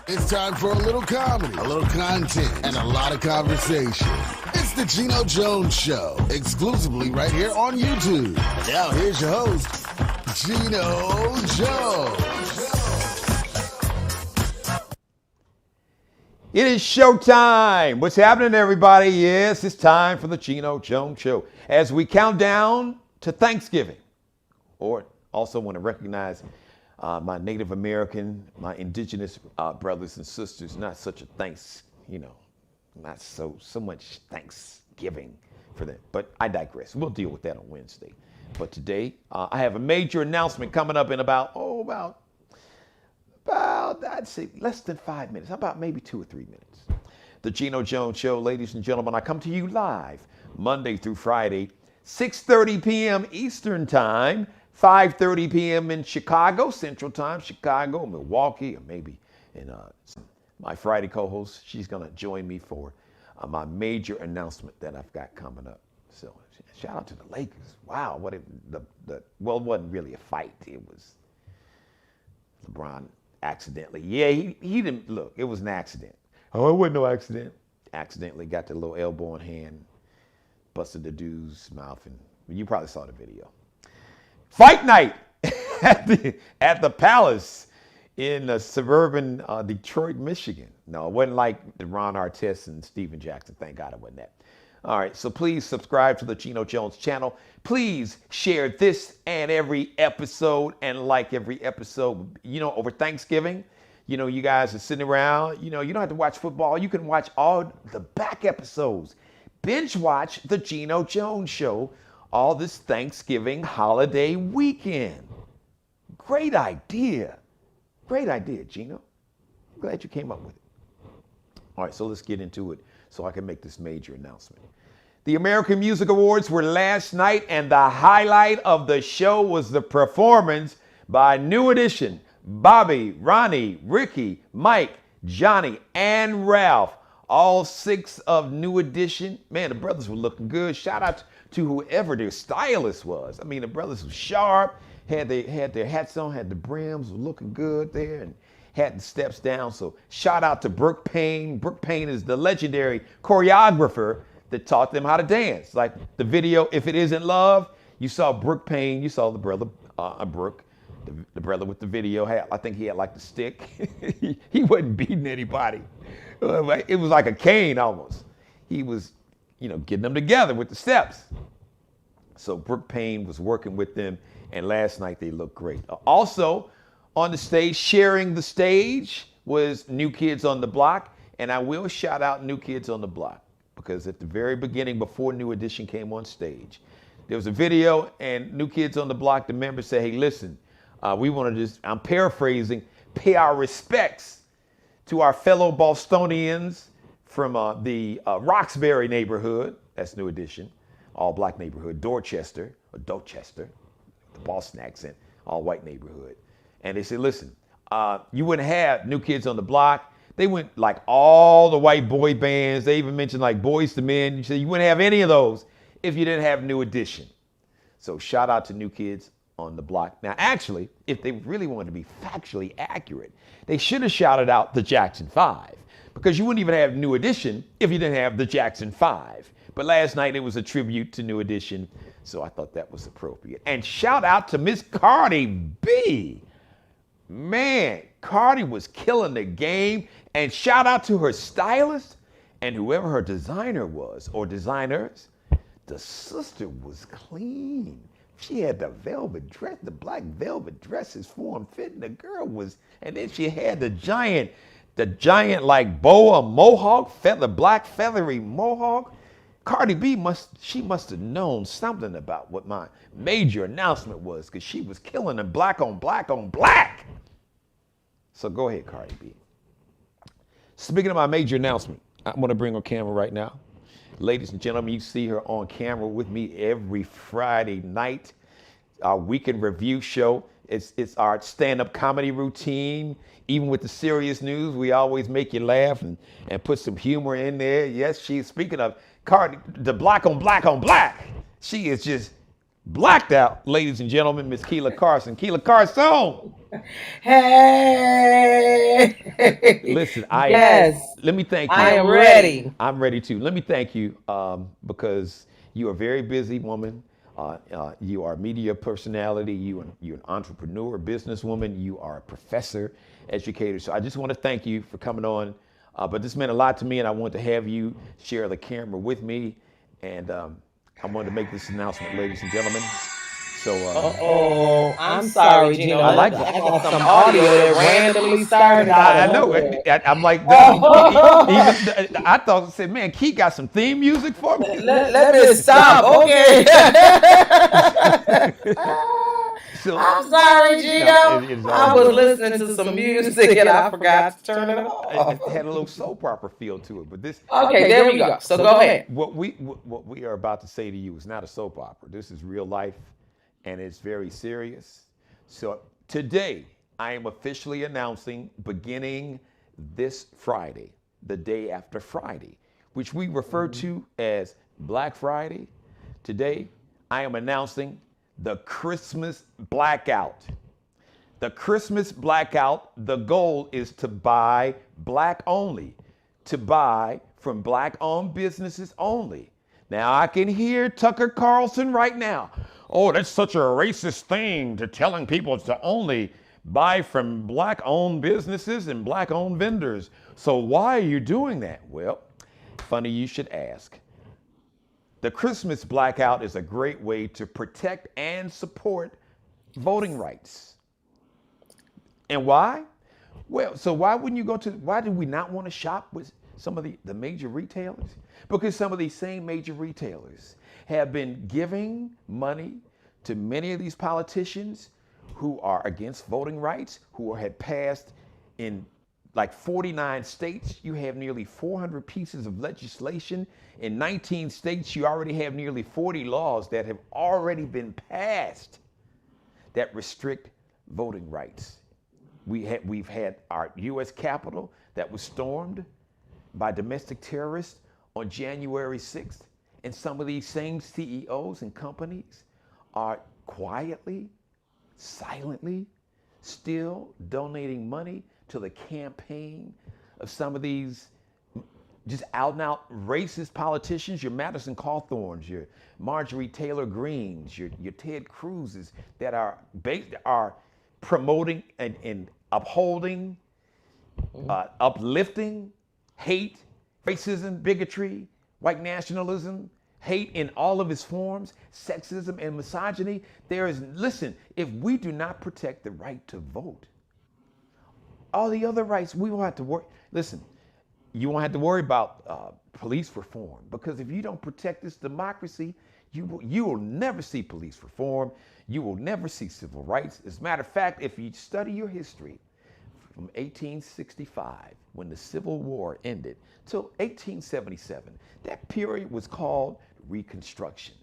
It's time for a little comedy, a little content, and a lot of conversation. It's the Geno Jones Show, exclusively right here on YouTube. Now here's your host, Geno Jones. It is showtime. What's happening, everybody? Yes, it's time for the Geno Jones Show. As we count down to Thanksgiving, or also want to recognize my Native American, my indigenous brothers and sisters. Not such a not so much Thanksgiving for them. But I digress. We'll deal with that on Wednesday. But today, I have a major announcement coming up in about I'd say less than 5 minutes, about maybe 2 or 3 minutes. The Geno Jones Show, ladies and gentlemen, I come to you live Monday through Friday, 6:30 p.m. Eastern Time, 5:30 p.m. in Chicago, Central Time, Chicago, Milwaukee, or maybe in my Friday co-host. She's going to join me for my major announcement that I've got coming up. So shout out to the Lakers. Wow, it wasn't really a fight. It was LeBron accidentally. Yeah, he didn't look. It was an accident. Oh, it wasn't no accident. Accidentally got the little elbow in hand, busted the dude's mouth, and you probably saw the video. Fight night at the Palace in suburban Detroit, Michigan. No, it wasn't like the Ron Artest and Steven Jackson. Thank God it wasn't that. All right, so please subscribe to the Geno Jones channel. Please share this and every episode and like every episode. Over Thanksgiving, you guys are sitting around. You don't have to watch football. You can watch all the back episodes. Binge watch the Geno Jones Show all this Thanksgiving holiday weekend. Great idea. Great idea, Geno. I'm glad you came up with it. All right, so let's get into it so I can make this major announcement. The American Music Awards were last night, and the highlight of the show was the performance by New Edition, Bobby, Ronnie, Ricky, Mike, Johnny, and Ralph. All 6 of New Edition. Man, the brothers were looking good. Shout out to whoever their stylist was. I mean, the brothers were sharp, had their hats on, had the brims, were looking good there, and had the steps down. So shout out to Brooke Payne. Brooke Payne is the legendary choreographer that taught them how to dance. Like the video, If It Isn't Love, you saw Brooke Payne, you saw the brother, Brooke, the brother with the video. I think he had like the stick. he wasn't beating anybody. It was like a cane almost. He was, getting them together with the steps. So Brooke Payne was working with them, and last night they looked great. Also on the stage, sharing the stage, was New Kids on the Block, and I will shout out New Kids on the Block because at the very beginning, before New Edition came on stage, there was a video, and New Kids on the Block, the members said, hey, listen, we want to just, I'm paraphrasing, pay our respects to our fellow Bostonians from the Roxbury neighborhood, that's New Edition, all black neighborhood, Dorchester, the Boston accent, all white neighborhood. And they said, listen, you wouldn't have New Kids on the Block. They went like all the white boy bands. They even mentioned like Boys to Men. You said you wouldn't have any of those if you didn't have New Edition. So shout out to New Kids on the Block. Now, actually, if they really wanted to be factually accurate, they should have shouted out the Jackson 5 because you wouldn't even have New Edition if you didn't have the Jackson 5. But last night it was a tribute to New Edition, so I thought that was appropriate. And shout out to Miss Cardi B. Man, Cardi was killing the game. And shout out to her stylist and whoever her designer was or designers. The sister was clean. She had the velvet dress, the black velvet dresses form-fitting. The girl was, and then she had the giant like boa mohawk, black feathery mohawk. Cardi B must have known something about what my major announcement was because she was killing them black on black on black. So go ahead, Cardi B. Speaking of my major announcement, I'm going to bring on camera right now. Ladies and gentlemen, you see her on camera with me every Friday night. Our weekend review show. It's our stand-up comedy routine. Even with the serious news, we always make you laugh and put some humor in there. Yes, she's speaking of Cardi, the black on black on black. She is just Blacked Out, ladies and gentlemen, Miss Keela Carson. Keela Carson. Hey. Listen, Yes, let me thank I you. am ready. I'm ready too. Let me thank you because you are a very busy woman. You are a media personality. You're an entrepreneur, businesswoman. You are a professor, educator. So I just want to thank you for coming on. But this meant a lot to me, and I want to have you share the camera with me. And I wanted to make this announcement, ladies and gentlemen. So Uh-oh, I'm sorry, Gino. I like I it. got some audio that randomly started out I of know nowhere. it. I'm like, even I thought, said, man, Key got some theme music for me. Let me stop. Okay. So I'm sorry, Gino. no, it is all I was good. listening to some music and I forgot to turn it off. It had a little soap opera feel to it, but this, Okay, there we go. So go ahead. what we are about to say to you is not a soap opera. This is real life, and it's very serious. So today, I am officially announcing, beginning this Friday, the day after Friday, which we refer to as Black Friday. Today, I am announcing the Christmas Blackout. The Christmas Blackout, the goal is to buy black only, to buy from black-owned businesses only. Now, I can hear Tucker Carlson right now. Oh, that's such a racist thing to telling people to only buy from black-owned businesses and black-owned vendors. So why are you doing that? Well, funny you should ask. The Christmas Blackout is a great way to protect and support voting rights. And why? Well, so why do we not want to shop with some of the major retailers? Because some of these same major retailers have been giving money to many of these politicians who are against voting rights, who had passed in like 49 states. You have nearly 400 pieces of legislation. In 19 states, you already have nearly 40 laws that have already been passed that restrict voting rights. We've had our U.S. Capitol that was stormed by domestic terrorists on January 6th. And some of these same CEOs and companies are quietly, silently, still donating money to the campaign of some of these just out and out racist politicians, your Madison Cawthorns, your Marjorie Taylor Greens, your Ted Cruzes that are promoting and upholding, uplifting hate, racism, bigotry, white nationalism, hate in all of its forms, sexism and misogyny. Listen, if we do not protect the right to vote, all the other rights, we won't have to worry. Listen, you won't have to worry about police reform, because if you don't protect this democracy, you will never see police reform. You will never see civil rights. As a matter of fact, if you study your history from 1865, when the Civil War ended, till 1877, that period was called Reconstruction.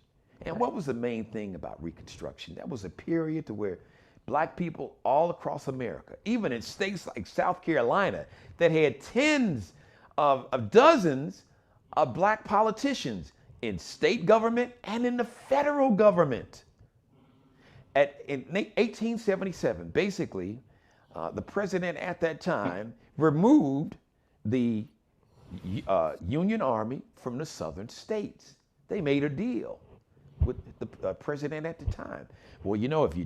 And what was the main thing about Reconstruction? That was a period to where black people all across America, even in states like South Carolina, that had tens of dozens of black politicians in state government and in the federal government. In 1877, basically, the president at that time removed the Union Army from the southern states. They made a deal with the president at the time. Well, you know, if you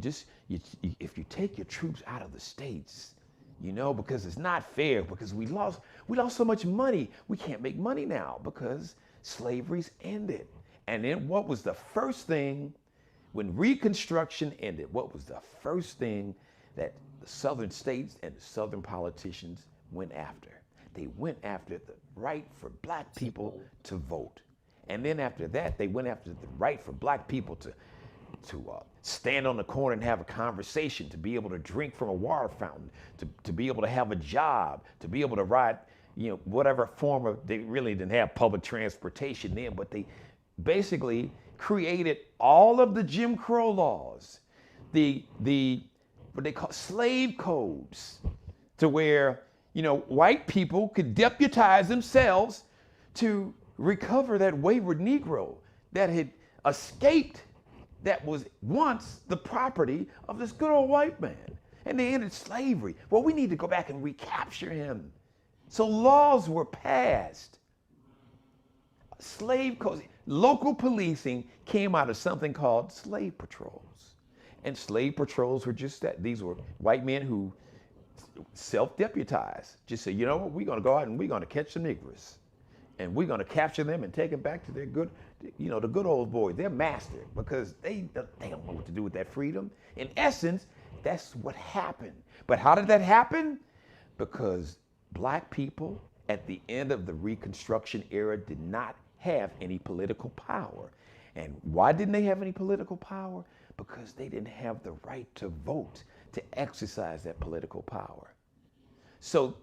take your troops out of the states, you know, because it's not fair, because we lost so much money. We can't make money now because slavery's ended. And then what was the first thing when Reconstruction ended? What was the first thing that the southern states and the southern politicians went after? They went after the right for black people to vote. And then after that, they went after the right for black people to stand on the corner and have a conversation, to be able to drink from a water fountain, to be able to have a job, to be able to ride, you know, whatever form of, they really didn't have public transportation then, but they basically created all of the Jim Crow laws, what they call slave codes, to where, you know, white people could deputize themselves to recover that wayward Negro that had escaped that was once the property of this good old white man. And they ended slavery. Well, we need to go back and recapture him. So laws were passed. Slave codes, local policing came out of something called slave patrols. And slave patrols were just that. These were white men who self-deputized. Just say, you know what, we're going to go out and we're going to catch some Negroes. And we're going to capture them and take them back to their good, the good old boys, their master, because they don't know what to do with that freedom. In essence, that's what happened. But how did that happen? Because black people at the end of the Reconstruction era did not have any political power. And why didn't they have any political power? Because they didn't have the right to vote, to exercise that political power. So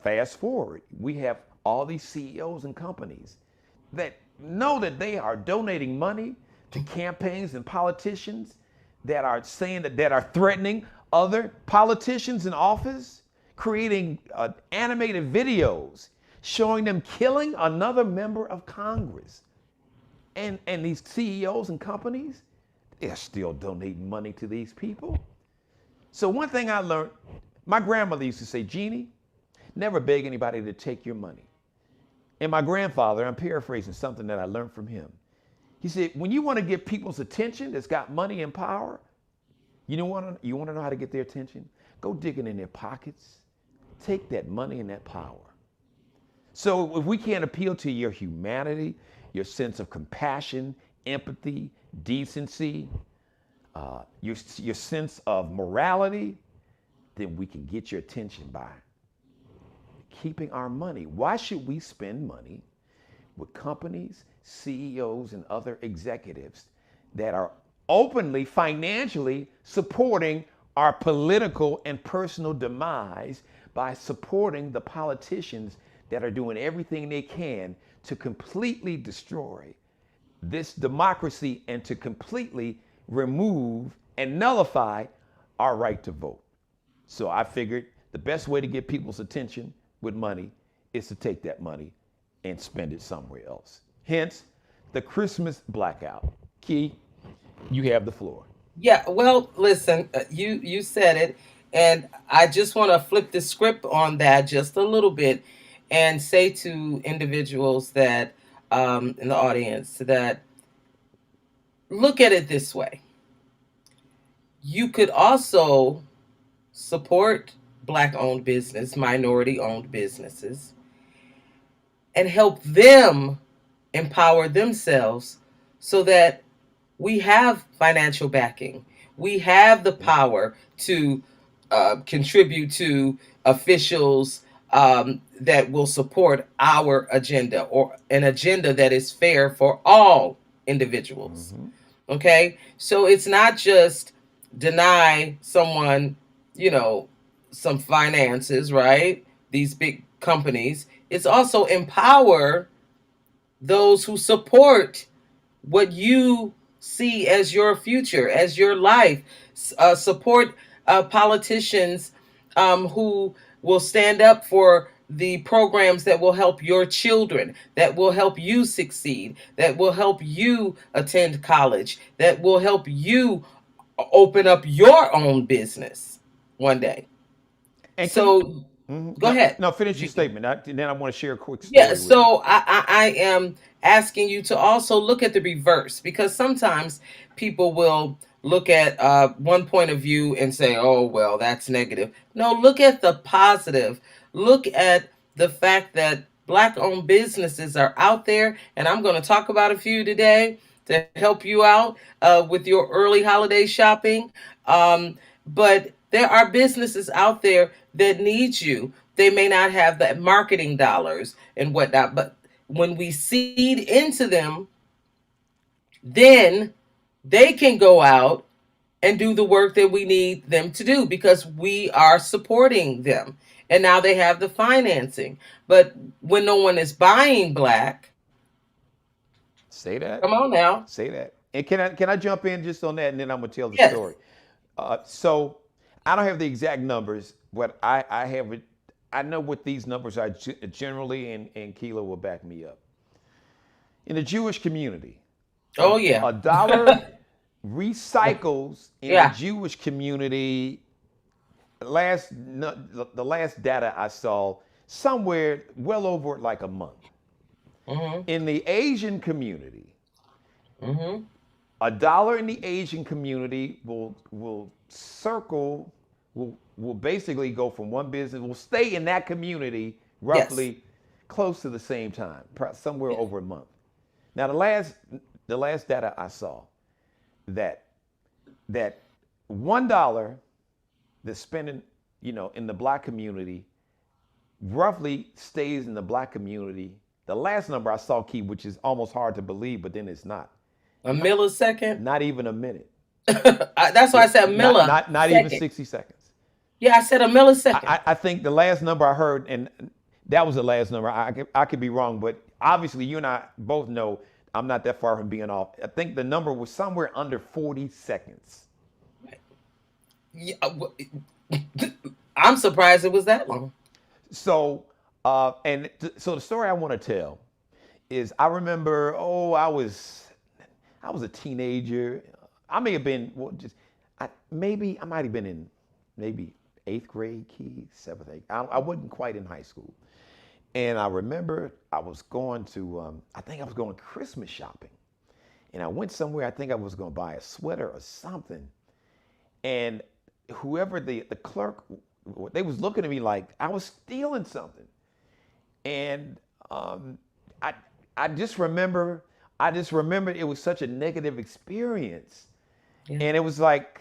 fast forward, we have all these CEOs and companies that know that they are donating money to campaigns and politicians that are saying that are threatening other politicians in office, creating animated videos showing them killing another member of Congress. And these CEOs and companies, they're still donating money to these people. So one thing I learned, my grandmother used to say, Jeannie, never beg anybody to take your money. And my grandfather, I'm paraphrasing something that I learned from him. He said, when you want to get people's attention that's got money and power, you want to know how to get their attention? Go digging in their pockets. Take that money and that power. So if we can't appeal to your humanity, your sense of compassion, empathy, decency, your sense of morality, then we can get your attention by keeping our money. Why should we spend money with companies, CEOs, and other executives that are openly, financially supporting our political and personal demise by supporting the politicians that are doing everything they can to completely destroy this democracy and to completely remove and nullify our right to vote? So I figured the best way to get people's attention with money is to take that money and spend it somewhere else. Hence, the Christmas blackout. Key, you have the floor. Yeah, well, listen, you said it, and I just want to flip the script on that just a little bit and say to individuals that in the audience that look at it this way. You could also support Black-owned business, minority-owned businesses, and help them empower themselves so that we have financial backing. We have the power to contribute to officials that will support our agenda, or an agenda that is fair for all individuals. Mm-hmm. Okay? So it's not just deny someone, some finances, right? These big companies. It's also empower those who support what you see as your future, as your life. Support politicians who will stand up for the programs that will help your children, that will help you succeed, that will help you attend college, that will help you open up your own business one day. And so go ahead. No, finish your statement. Then I want to share a quick story. Yeah, so I am asking you to also look at the reverse, because sometimes people will look at one point of view and say, oh, well, that's negative. No, look at the positive. Look at the fact that Black-owned businesses are out there, and I'm going to talk about a few today to help you out with your early holiday shopping. But there are businesses out there that need you. They may not have the marketing dollars and whatnot, but when we seed into them, then they can go out and do the work that we need them to do because we are supporting them. And now they have the financing. But when no one is buying Black, say that. Come on now. Say that. And can I jump in just on that, and then I'm gonna tell the story. So I don't have the exact numbers, but I have it. I know what these numbers are generally, and Keela will back me up. In the Jewish community, a dollar recycles in the Yeah. Jewish community. The last data I saw, somewhere well over like a month. Mm-hmm. In the Asian community, Mm-hmm. $1 in the Asian community will circle, will basically go from one business, will stay in that community Yes. roughly close to the same time, somewhere Yes. over a month. Now the last data I saw, that that $1 that's spending, in the black community, roughly stays in the black community. The last number I saw, Key, which is almost hard to believe, but then it's not. A Not, millisecond. not even a minute. That's why I It, said not even millisecond. 60 seconds. Yeah, I said a millisecond. I think the last number I heard, and that was the last number. I could be wrong, but obviously you and I both know I'm not that far from being off. I think the number was somewhere under 40 seconds. Yeah, I'm surprised it was that long. So, so the story I want to tell is I remember, I was a teenager. I may have been, well, maybe I might have been in maybe eighth grade, Key, seventh, eighth. I wasn't quite in high school. And I remember I was going to, I think I was going Christmas shopping. And I went somewhere, I think I was going to buy a sweater or something. And whoever the clerk, they was looking at me like I was stealing something. And I I just remember it was such a negative experience. Yeah. And it was like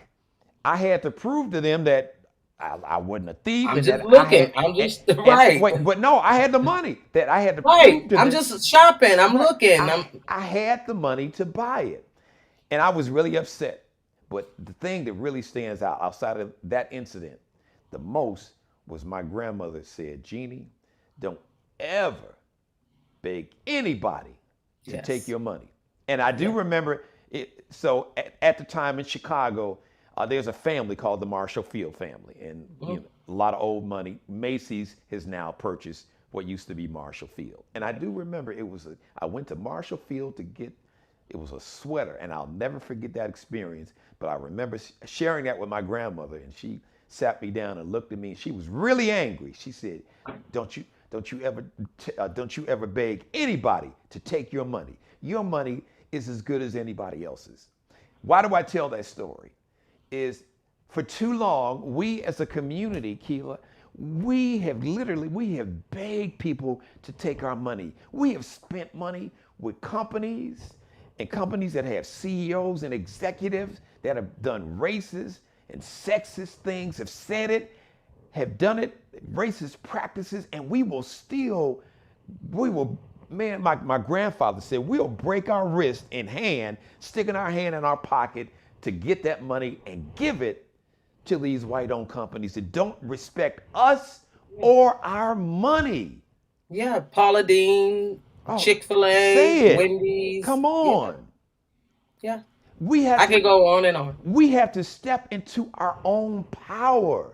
I had to prove to them that I wasn't a thief I'm and just that I looking. had I'm just and right. wait, but no, I had the money that I had to prove Right. to I'm them. just shopping. I'm Right. looking. I had the money to buy it. And I was really upset. But the thing that really stands out outside of that incident the most was my grandmother said, Jeannie, don't ever beg anybody to take Yes. your money. And I do Yeah. remember it. So at the time in Chicago, there's a family called the Marshall Field family. And a lot of old money. Macy's has now purchased what used to be Marshall Field. And I do remember I went to Marshall Field to get, it was a sweater. And I'll never forget that experience. But I remember sharing that with my grandmother. And she sat me down and looked at me. And she was really angry. She said, don't you ever beg anybody to take your money. Your money is as good as anybody else's. Why do I tell that story? Is for too long, we as a community, Keela, we have begged people to take our money. We have spent money with companies and companies that have CEOs and executives that have done racist and sexist things, have said it, have done it, racist practices, and we will, man, my grandfather said, we'll break our wrist in hand, sticking our hand in our pocket to get that money and give it to these white-owned companies that don't respect us or our money. Yeah. Paula Dean, Oh, say Chick-fil-A, it. Wendy's. Come Yeah. on. Yeah. We have I to could go on and on. we have to step into our own power.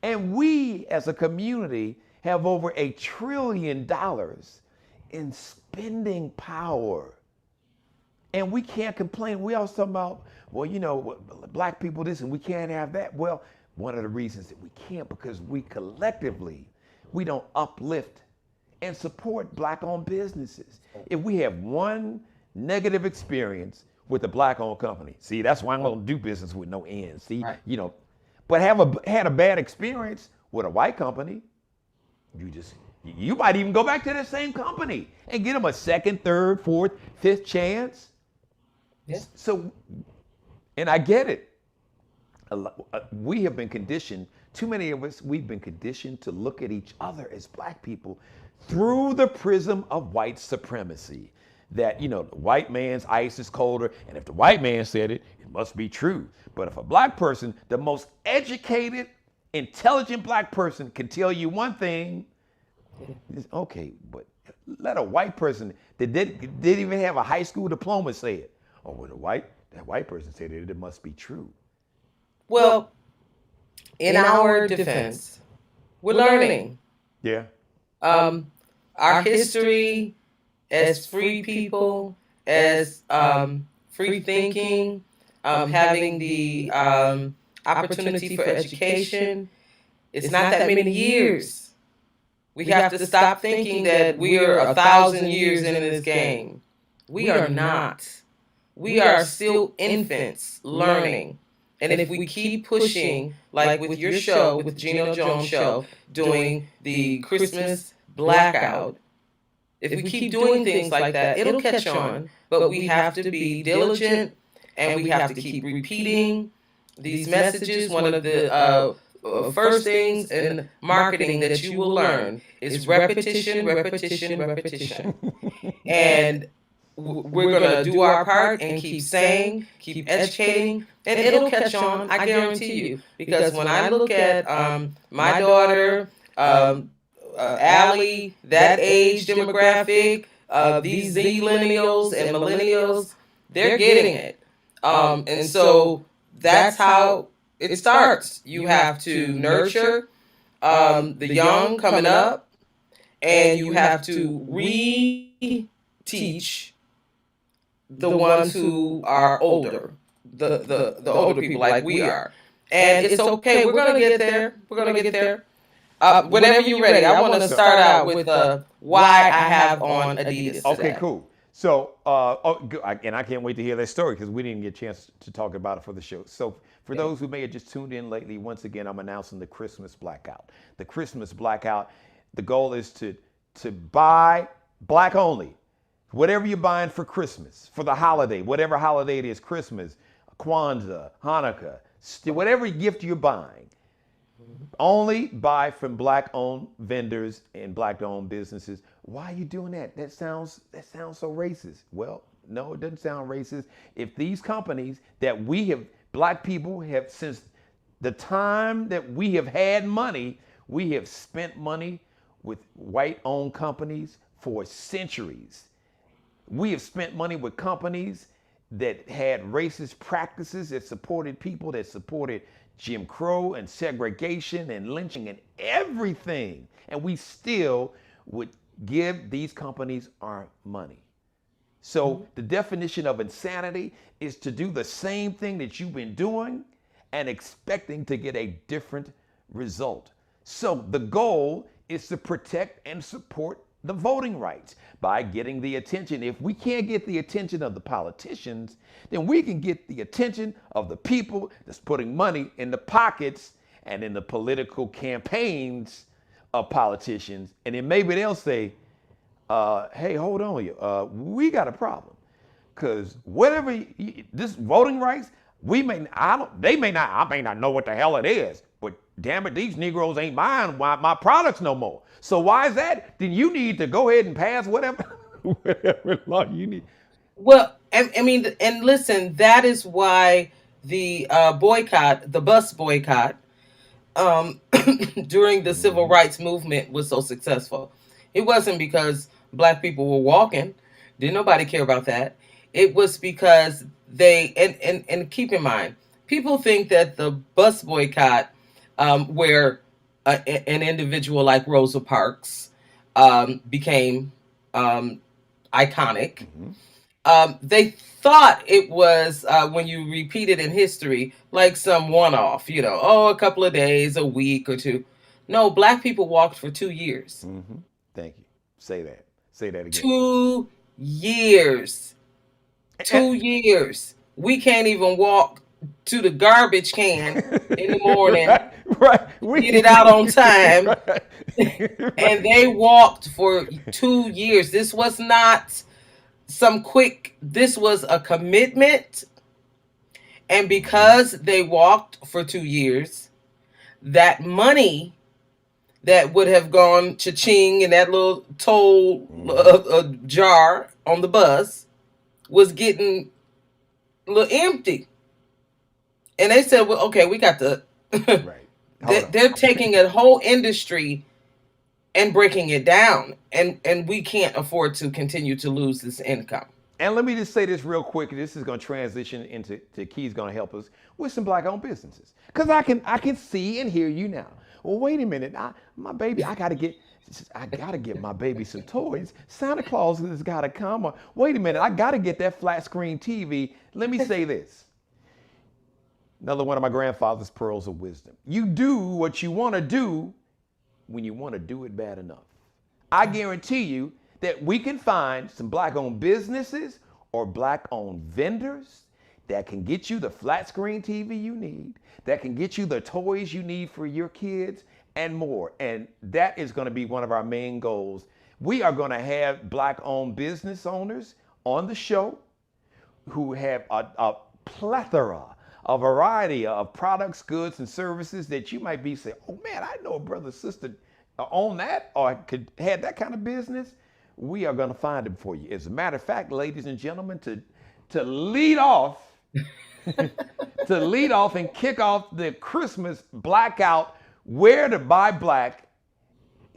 And we as a community have over $1 trillion in spending power. And we can't complain. We always talking about, well, black people this and we can't have that. Well, one of the reasons that we can't because we collectively, we don't uplift and support black-owned businesses. If we have one negative experience with a black-owned company, see, that's why I don't do business with no ends. See, Right. but had a bad experience with a white company, you might even go back to that same company and get them a second, third, fourth, fifth chance. Yeah. So, and I get it. We have been conditioned, too many of us, we've been conditioned to look at each other as black people through the prism of white supremacy. That, the white man's ice is colder, and if the white man said it, it must be true. But if a black person, the most educated, intelligent black person can tell you one thing, it's okay, but let a white person that didn't even have a high school diploma say it. Oh, well, that white person said it must be true. Well, in our defense, we're learning. Yeah. Our history as free people, as free thinking, having the opportunity for education. It's not that many years. We have to stop thinking that we are 1,000 years in this game. We are not. We are still infants learning. And if we keep pushing, like with your show, with Geno Jones' show, doing the Christmas Blackout, if we keep doing things like that, it'll catch on. But we have to be diligent, and we have to keep repeating these messages. One of the first things in marketing that you will learn is repetition, repetition, repetition. And we're going to do our part and keep saying, keep educating, and it'll catch on, I guarantee you. Because when I look at my daughter, Allie, that age demographic, these millennials and millennials, they're getting it. And so that's how it starts. You have to nurture the young coming up, and you have to re-teach the ones who are older, the older people like we are. And it's okay. We're going to get there. We're going to get there. Whenever you're ready, I want to start out with why I have on Adidas today. Okay, cool. So, and I can't wait to hear that story because we didn't get a chance to talk about it for the show. So, for those who may have just tuned in lately, once again, I'm announcing the Christmas Blackout. The Christmas Blackout, the goal is to buy black only. Whatever you're buying for Christmas, for the holiday, whatever holiday it is, Christmas, Kwanzaa, Hanukkah, whatever gift you're buying, only buy from black-owned vendors and black-owned businesses. Why are you doing that? That sounds so racist. Well, no, it doesn't sound racist. If these companies that we have, black people have, since the time that we have had money, we have spent money with white-owned companies for centuries. We have spent money with companies that had racist practices, that supported people, that supported Jim Crow and segregation and lynching and everything. And we still would give these companies our money. So the definition of insanity is to do the same thing that you've been doing and expecting to get a different result. So the goal is to protect and support the voting rights by getting the attention. If we can't get the attention of the politicians, then we can get the attention of the people that's putting money in the pockets and in the political campaigns of politicians. And then maybe they'll say, hey, hold on, we got a problem. Because whatever this voting rights, they may not, I may not know what the hell it is, but damn it, these Negroes ain't buying my products no more. So why is that? Then you need to go ahead and pass whatever law you need. Well, I mean, and listen, that is why the boycott, the bus boycott, during the civil rights movement was so successful. It wasn't because black people were walking. Didn't nobody care about that. It was because they, and keep in mind, people think that the bus boycott, where an individual like Rosa Parks became iconic, they thought it was, when you repeat it in history, like some one-off, a couple of days, a week or two. No, black people walked for 2 years. Thank you. Say that. Say that again. 2 years. 2 years. We can't even walk to the garbage can in the morning. Right. Get it out on time. Right. And they walked for 2 years. This was not some quick, this was a commitment. And because they walked for 2 years, that money that would have gone cha-ching in that little toll jar on the bus was getting a little empty. And they said, well, okay, we got the... Right. They're taking a whole industry and breaking it down. And we can't afford to continue to lose this income. And let me just say this real quick. This is going to transition into Key's going to help us with some black-owned businesses. Because I can see and hear you now. Well, wait a minute. My baby, I gotta get my baby some toys. Santa Claus has got to come. Or, wait a minute, I gotta get that flat screen TV. Let me say this. Another one of my grandfather's pearls of wisdom. You do what you want to do when you want to do it bad enough. I guarantee you that we can find some black-owned businesses or black-owned vendors that can get you the flat screen TV you need, that can get you the toys you need for your kids, and more. And that is going to be one of our main goals. We are going to have black-owned business owners on the show who have a plethora, a variety of products, goods, and services that you might be saying, oh man, I know a brother or sister own that or could have that kind of business. We are going to find them for you. As a matter of fact, ladies and gentlemen, to lead off, and kick off the Christmas blackout, where to buy black.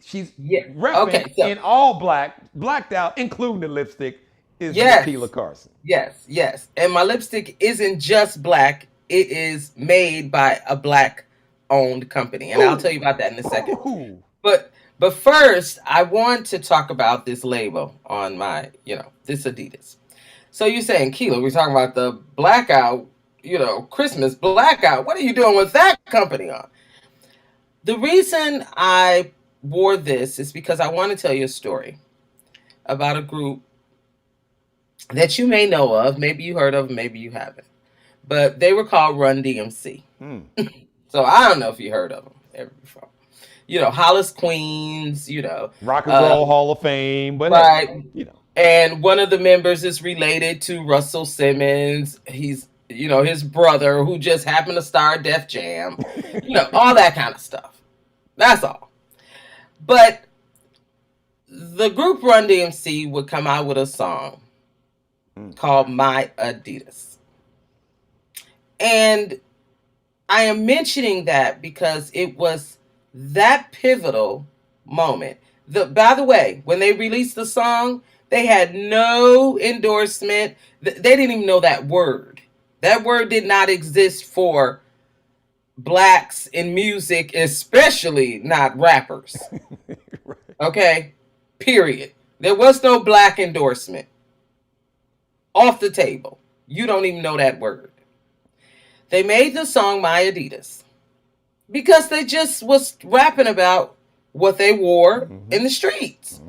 She's repping in all black, blacked out, including the lipstick, is Tequila Carson. Yes. And my lipstick isn't just black. It is made by a black-owned company. And I'll tell you about that in a second. Ooh. But first, I want to talk about this label on my, this Adidas. So you're saying, Keela, we're talking about the blackout, Christmas blackout. What are you doing with that company on? The reason I wore this is because I want to tell you a story about a group that you may know of. Maybe you heard of them, maybe you haven't. But they were called Run DMC. So I don't know if you heard of them ever before. Hollis Queens, Rock and Roll Hall of Fame. But right. And one of the members is related to Russell Simmons. He's, his brother who just happened to star Def Jam. All that kind of stuff. That's all. But the group Run DMC would come out with a song called My Adidas. And I am mentioning that because it was that pivotal moment. By the way, when they released the song, they had no endorsement. They didn't even know that word. That word did not exist for blacks in music, especially not rappers. Right. Okay? Period. There was no black endorsement. Off the table. You don't even know that word. They made the song My Adidas because they just was rapping about what they wore in the streets.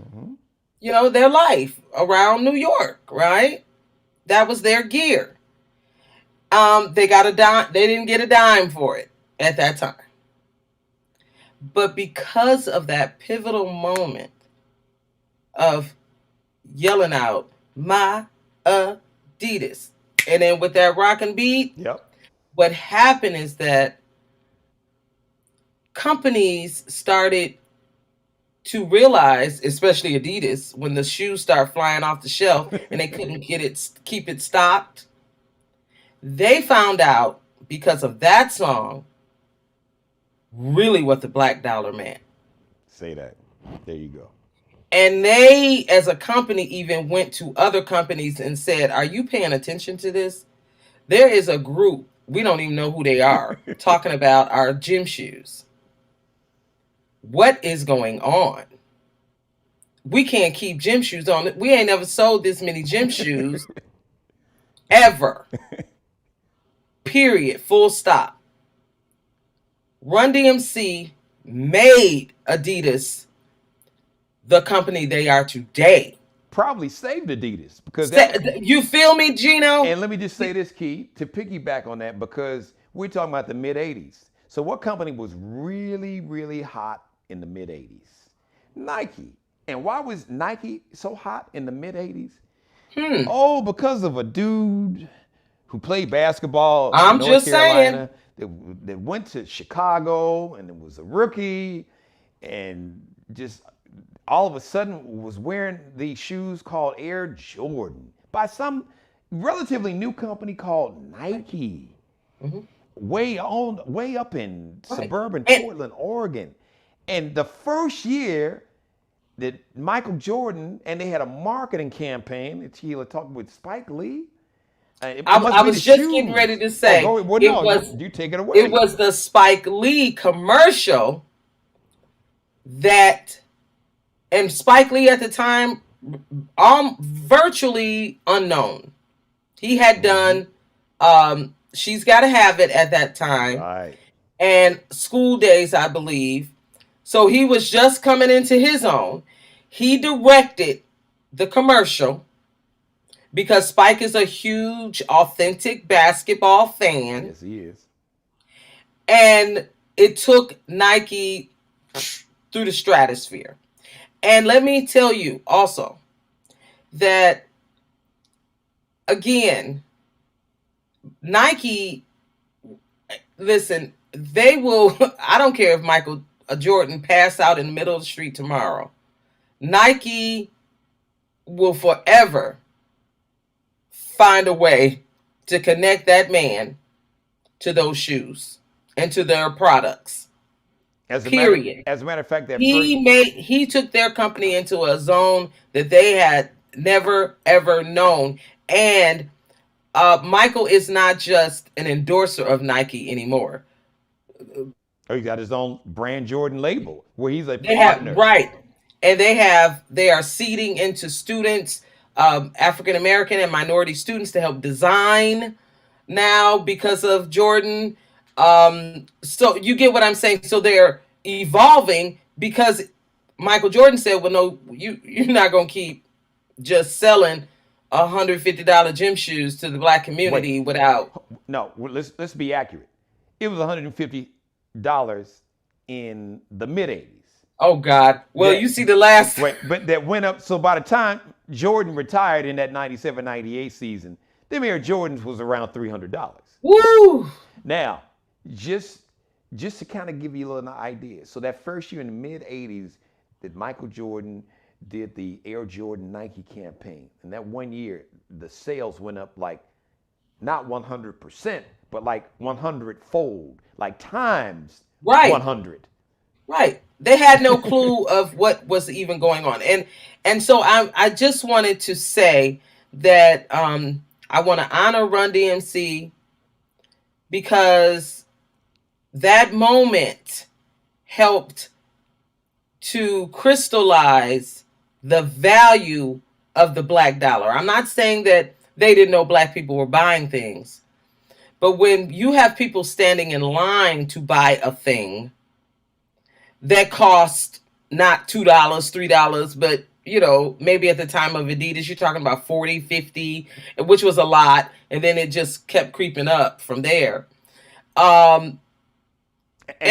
Their life around New York, right? That was their gear. They got a dime. They didn't get a dime for it at that time. But because of that pivotal moment of yelling out, My Adidas, and then with that rockin' beat, what happened is that companies started to realize, especially Adidas, when the shoes start flying off the shelf and they couldn't keep it stocked, they found out because of that song really what the black dollar meant. Say that. There you go. And they, as a company, even went to other companies and said, are you paying attention to this? There is a group, we don't even know who they are, talking about our gym shoes. What is going on? We can't keep gym shoes on. We ain't never sold this many gym shoes ever. Period. Full stop. Run DMC made Adidas the company they are today. Probably saved Adidas because you feel me, Geno? And let me just say this, Key, to piggyback on that, because we're talking about the mid 80s. So what company was really, really hot in the mid 80s? Nike. And why was Nike so hot in the mid 80s? Oh, because of a dude who played basketball in North Carolina that went to Chicago and was a rookie and just all of a sudden was wearing these shoes called Air Jordan by some relatively new company called Nike. Way up in suburban Portland, Oregon. And the first year that Michael Jordan, and they had a marketing campaign that he talked with Spike Lee. I was just getting ready to say, you take it away. It was the Spike Lee commercial and Spike Lee at the time, virtually unknown. He had done she's got to have it at that time, Right. and school days, I believe. So he was just coming into his own. He directed the commercial because Spike is a huge, authentic basketball fan, Yes, he is. and it took Nike through the stratosphere. And let me tell you also that, again, Nike, listen, they will, I don't care if Michael Jordan passed out in the middle of the street tomorrow. Nike will forever find a way to connect that man to those shoes and to their products. Period. As a matter of fact, that first. He took their company into a zone that they had never ever known. And Michael is not just an endorser of Nike anymore. Oh, he got his own brand Jordan label where he's a They have, partner. right, and they are seeding into students, African American and minority students, to help design now because of Jordan. So you get what I'm saying. So they're evolving because Michael Jordan said, "Well, no, you're not gonna keep just selling $150 gym shoes to the black community Wait, without." no, let's be accurate. It was $150 in the mid '80s. Oh God! Well, That, you see the last. right, but that went up. So by the time Jordan retired in that 97, 98 season, them Air Jordans was around $300. Woo! Now, just to kind of give you a little idea. So that first year in the mid '80s, that Michael Jordan did the Air Jordan Nike campaign, and that one year the sales went up like not 100%, but like 100-fold, like times Right. 100. Right. They had no clue of what was even going on. And so I just wanted to say that I want to honor Run DMC because that moment helped to crystallize the value of the black dollar. I'm not saying that they didn't know black people were buying things, but when you have people standing in line to buy a thing that cost not $2, $3, but maybe at the time of Adidas, you're talking about 40, 50, which was a lot. And then it just kept creeping up from there. And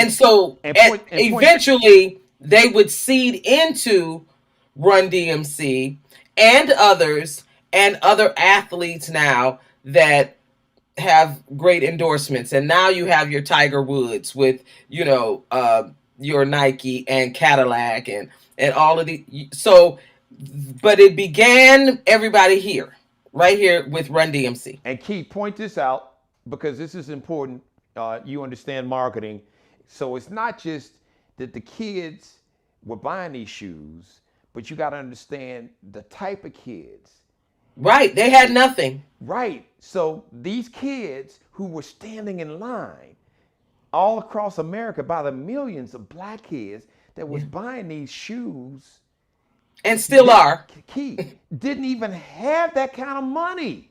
so eventually they would seed into Run DMC and others and other athletes now that have great endorsements. And now you have your Tiger Woods with, your Nike and Cadillac and all of the. So, but it began everybody here, right here with Run DMC. And Keith, point this out because this is important. You understand marketing. So it's not just that the kids were buying these shoes, but you got to understand the type of kids. Right. They had nothing. Right. So these kids who were standing in line all across America by the millions of black kids that was buying these shoes. And still are. Keith didn't even have that kind of money.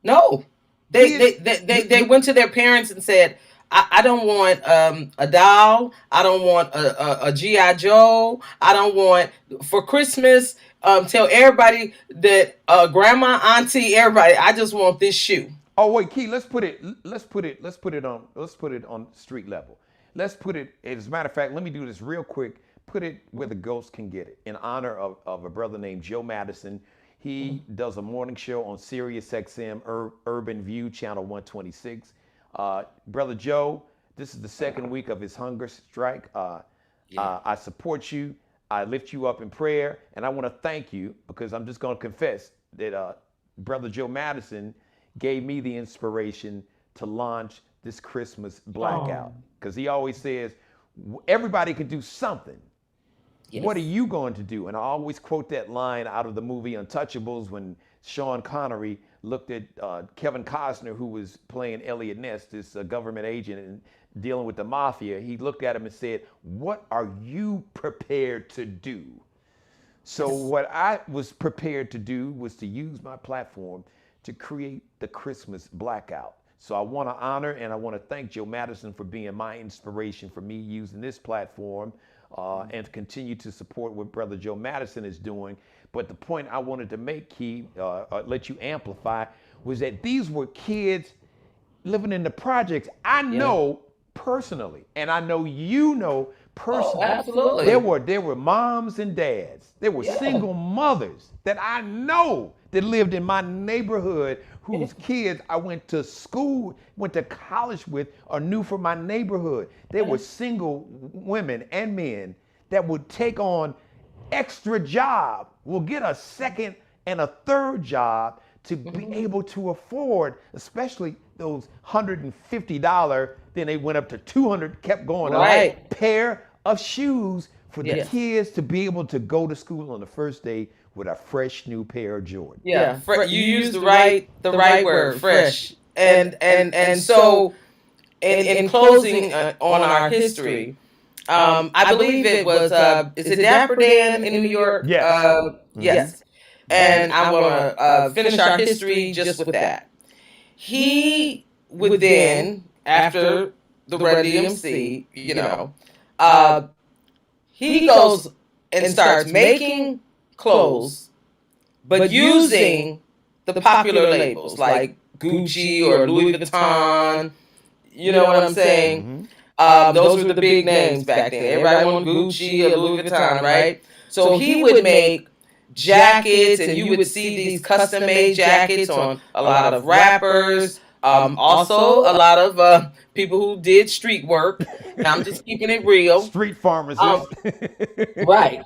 No. They went to their parents and said, I don't want a doll. I don't want a G.I. Joe. I don't want, for Christmas, tell everybody that grandma, auntie, everybody, I just want this shoe. Oh wait, Keith, let's put it on street level. Let's put it, as a matter of fact, let me do this real quick. Put it where the ghosts can get it. In honor of a brother named Joe Madison. He does a morning show on Sirius XM Urban View, channel 126. Brother Joe, this is the second week of his hunger strike. I support you. I lift you up in prayer. And I want to thank you because I'm just going to confess that Brother Joe Madison gave me the inspiration to launch this Christmas Blackout. Because he always says, everybody can do something. Yes. What are you going to do? And I always quote that line out of the movie Untouchables when Sean Connery looked at Kevin Costner, who was playing Elliot Ness, this government agent and dealing with the mafia. He looked at him and said, what are you prepared to do? So what I was prepared to do was to use my platform to create the Christmas Blackout. So I want to honor and I want to thank Joe Madison for being my inspiration for me using this platform and to continue to support what Brother Joe Madison is doing. But the point I wanted to make, Key, let you amplify, was that these were kids living in the projects. I know personally, and I know you know personally. Oh, absolutely. There were moms and dads. There were single mothers that I know that lived in my neighborhood whose kids I went to school, went to college with, or knew from my neighborhood. There were single women and men that would take on extra job, will get a second and a third job to be able to afford, especially those $150, then they went up to 200, kept going up, pair of shoes for the kids to be able to go to school on the first day with a fresh new pair of Jordans. Yeah, you used the right word, fresh. And so in closing on our history, I believe it was is it Dapper Dan in New York? Yes. Yes. And I want to finish our history just with that. He would then, after the Red DMC, he goes and starts making clothes, but using the popular labels like Gucci or Louis Vuitton. You know what I'm saying? Those were the big names back then. Everybody wanted Gucci or Louis Vuitton, right? So he would make jackets, and you would see these custom-made jackets on a lot of rappers. Also, a lot of people who did street work. And I'm just keeping it real. Street pharmacists. Right.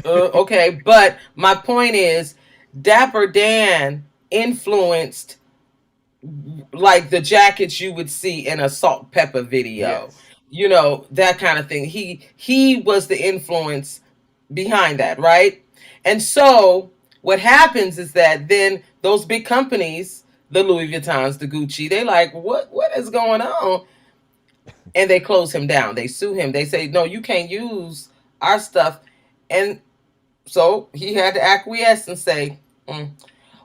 Okay, but my point is, Dapper Dan influenced like the jackets you would see in a Salt Pepper video. Yes. That kind of thing. He was the influence behind that, right? And so what happens is that then those big companies, the Louis Vuittons, the Gucci, they like, what is going on? And they close him down. They sue him. They say, no, you can't use our stuff. And so he had to acquiesce and say,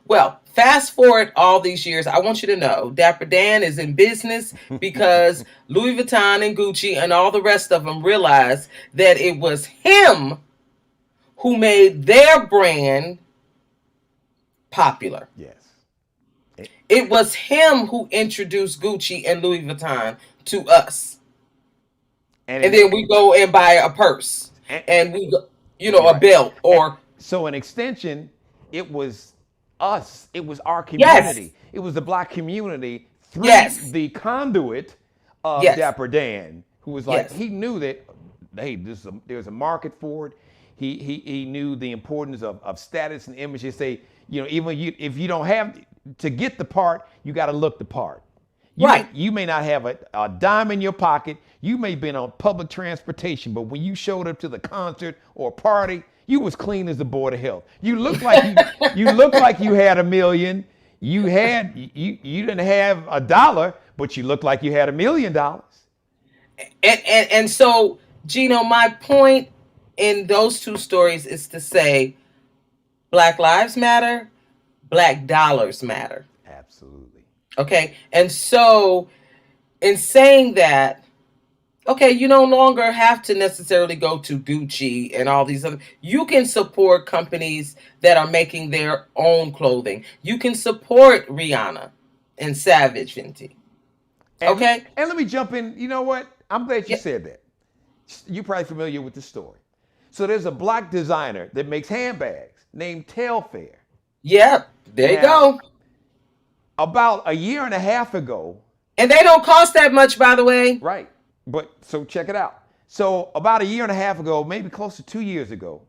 Well, fast forward all these years, I want you to know Dapper Dan is in business because Louis Vuitton and Gucci and all the rest of them realized that it was him who made their brand popular. Yes. It was him who introduced Gucci and Louis Vuitton to us. And then we go and buy a purse and we go, a belt or. So an extension, it was us. It was our community. Yes. It was the Black community through the conduit of Dapper Dan, who was like, he knew that, hey, there's a market for it. He knew the importance of status and image. They say, even if you don't have to get the part, you got to look the part. You may not have a dime in your pocket. You may have been on public transportation, but when you showed up to the concert or party, you was clean as the Board of Health. You looked like you looked like you had $1 million. You didn't have $1, but you looked like you had $1 million. And so, Geno, my point in those two stories is to say, Black lives matter, Black dollars matter. Absolutely. Okay. And so in saying that, okay, you no longer have to necessarily go to Gucci and all these other. You can support companies that are making their own clothing. You can support Rihanna and Savage Fenty. Okay? And let me jump in. You know what? I'm glad you said that. You're probably familiar with the story. So there's a Black designer that makes handbags named Telfair. Yep. There you go. About a year and a half ago. And they don't cost that much, by the way. Right. But so check it out. So about a year and a half ago, maybe close to 2 years ago,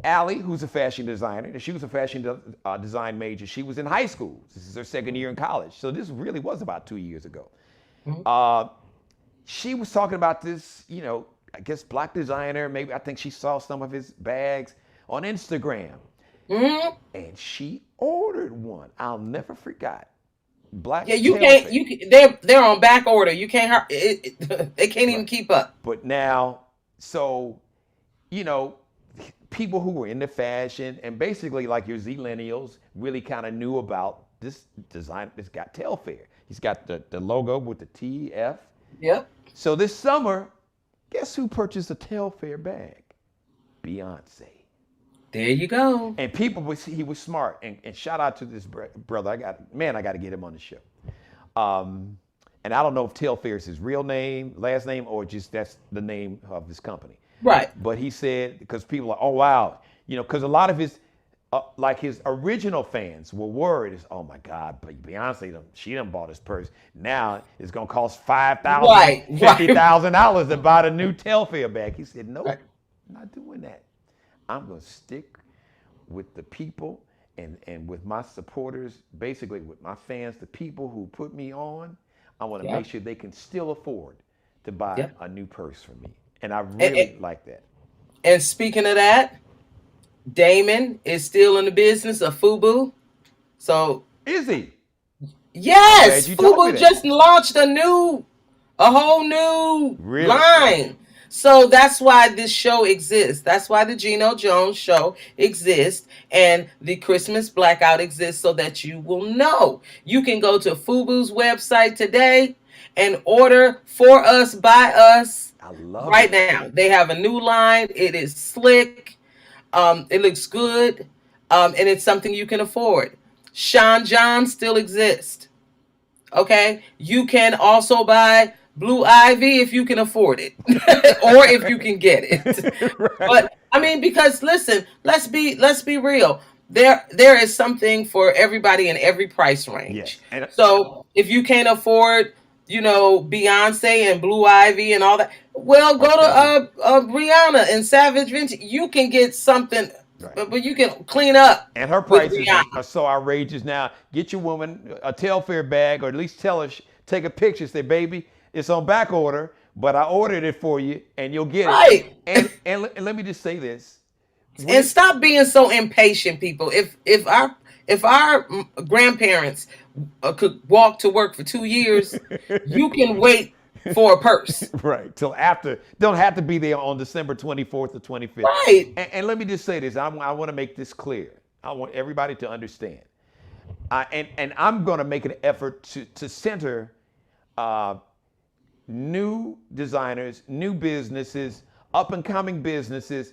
Allie, who's a fashion designer, and she was a fashion design major. She was in high school. This is her second year in college. So this really was about 2 years ago. Mm-hmm. She was talking about this, I guess Black designer. Maybe I think she saw some of his bags on Instagram. Mm-hmm. And she ordered one. I'll never forget. Black. Yeah, you can't. They're on back order. You can't. They can't even keep up. But now, so, people who were into fashion and basically like your Zillennials really kind of knew about this design, it's got Telfair. He's got the logo with the TF. Yep. So this summer, guess who purchased a Telfair bag? Beyonce. There you go. And he was smart. And shout out to this brother. I got to get him on the show. And I don't know if Telfair is his real name, last name, or just that's the name of his company. Right. But he said, because people are, oh, wow. Because a lot of his, like his original fans were worried. Oh, my God, but Beyonce, she done bought his purse. Now it's going to cost $5,000, right. $50,000 to buy the new Telfair bag. He said, nope, I'm not doing that. I'm going to stick with the people and with my supporters, basically with my fans, the people who put me on. I want to make sure they can still afford to buy a new purse for me. And I really like that. And speaking of that, Damon is still in the business of FUBU. So is he? Yes, FUBU just launched a whole new line. So that's why this show exists. That's why the Geno Jones Show exists, and the Christmas Blackout exists, so that you will know. You can go to FUBU's website today and order for us, by us. I love right now. They have a new line. It is slick. It looks good, and it's something you can afford. Sean John still exists. Okay, you can also buy Blue Ivy if you can afford it, or if you can get it. Right. But I mean, because listen, let's be real. There is something for everybody in every price range. Yes. And so if you can't afford, Beyonce and Blue Ivy and all that, well, go to Rihanna and Savage Vintage. You can get something. Right. But you can clean up. And her prices are so outrageous now. Get your woman a Telfair bag, or at least tell her, take a picture, say, baby, it's on back order, but I ordered it for you, and you'll get it. And let me just say this. And stop being so impatient, people. If our grandparents could walk to work for 2 years, you can wait for a purse. Right. Till after. Don't have to be there on December 24th or 25th. Right. And let me just say this. I want to make this clear. I want everybody to understand. And I'm going to make an effort to center new designers, new businesses, up-and-coming businesses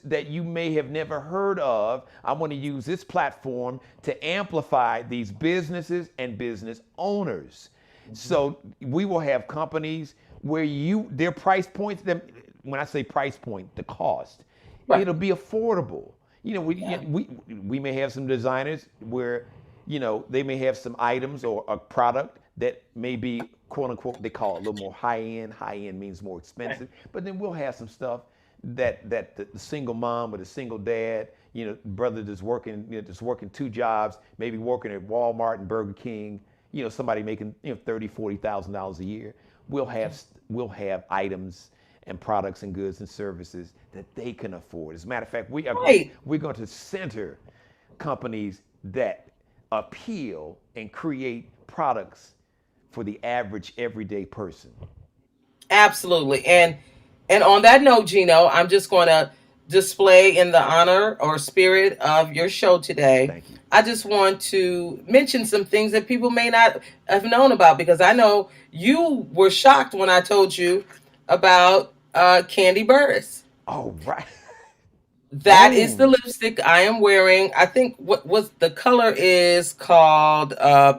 that you may have never heard of. I want to use this platform to amplify these businesses and business owners. Mm-hmm. So we will have companies where their price points, when I say price point, the cost, it'll be affordable. We may have some designers where, they may have some items or a product that may be, quote unquote, they call it a little more high end. High end means more expensive. But then we'll have some stuff that the single mom or the single dad, brother that's working, just working 2 jobs, maybe working at Walmart and Burger King, somebody making, $30,000-$40,000 a year. We'll have items and products and goods and services that they can afford. As a matter of fact, we're going to center companies that appeal and create products for the average everyday person. Absolutely. And on that note, Geno, I'm just going to display in the honor or spirit of your show today. Thank you. I just want to mention some things that people may not have known about, because I know you were shocked when I told you about Candy Burris. Oh, right. That is the lipstick I am wearing. I think what the color is called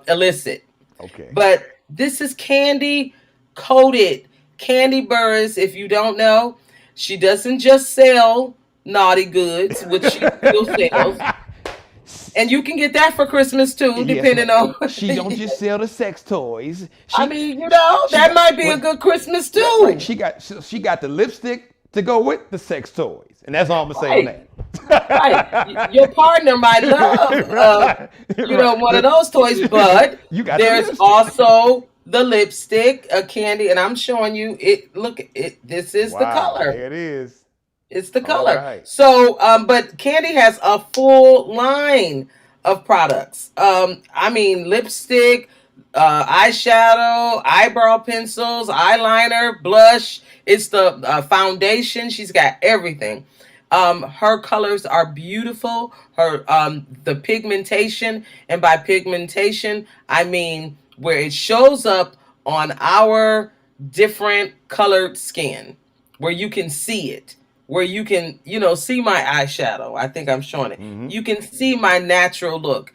Illicit. Okay. But this is candy coated. Candy Burris, if you don't know, she doesn't just sell naughty goods, which she still sells. And you can get that for Christmas too, depending on. She don't just sell the sex toys. That might be a good Christmas too. Right. She got the lipstick to go with the sex toys, and that's all I'm gonna say on that. Right. Your partner might love, one of those toys, but there's also the lipstick, a candy, and I'm showing you it. Look, this is the color. There it is. It's the color. Right. So, but Candy has a full line of products. Lipstick, eyeshadow, eyebrow pencils, eyeliner, blush. It's the foundation. She's got everything. Her colors are beautiful. Her the pigmentation, and by pigmentation I mean where it shows up on our different colored skin, where you can see it, where you can, see my eyeshadow. I think I'm showing it. Mm-hmm. You can see my natural look.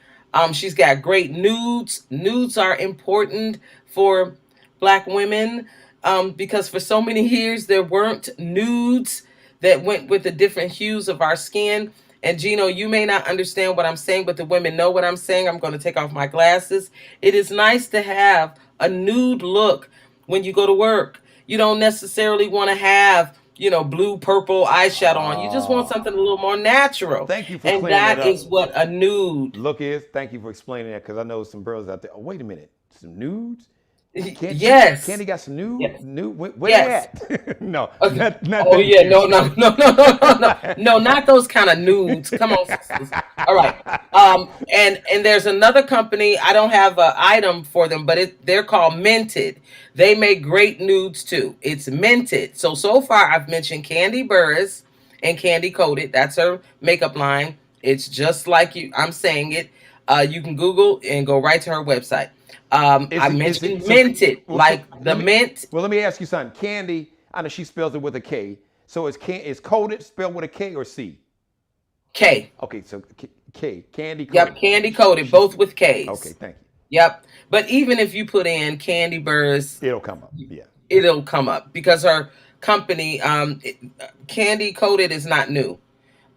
She's got great nudes. Nudes are important for Black women, because for so many years there weren't nudes that went with the different hues of our skin. And Gino, you may not understand what I'm saying, but the women know what I'm saying. I'm going to take off my glasses. It is nice to have a nude look when you go to work. You don't necessarily want to have, blue, purple eyeshadow on. You just want something a little more natural. Thank you for and clearing that that up. is what a nude Look is. Thank you for explaining that, because I know some girls out there. Oh, wait a minute, some nudes. Yes. Candy got some nude. Yes. Nude. Where Yes. they at? No. Okay. Not Oh that yeah, nude. no, not those kind of nudes. Come on, sisters. All right. And there's another company. I don't have an item for them, but they're called Minted. They make great nudes too. It's Minted. So far I've mentioned Candy Burris and Candy Coated. That's her makeup line. It's just like I'm saying it. You can Google and go right to her website. I mentioned Minted, like the mint. Well, let me ask you something. Candy, I know she spells it with a K. So is Coated spelled with a K or C? K. Okay, so K. Candy Coated. Yep, Candy Coated, both with Ks. Okay, thank you. Yep. But even if you put in Candy Burrs, It'll come up. Yeah. It'll come up because her company, Candy Coated, is not new.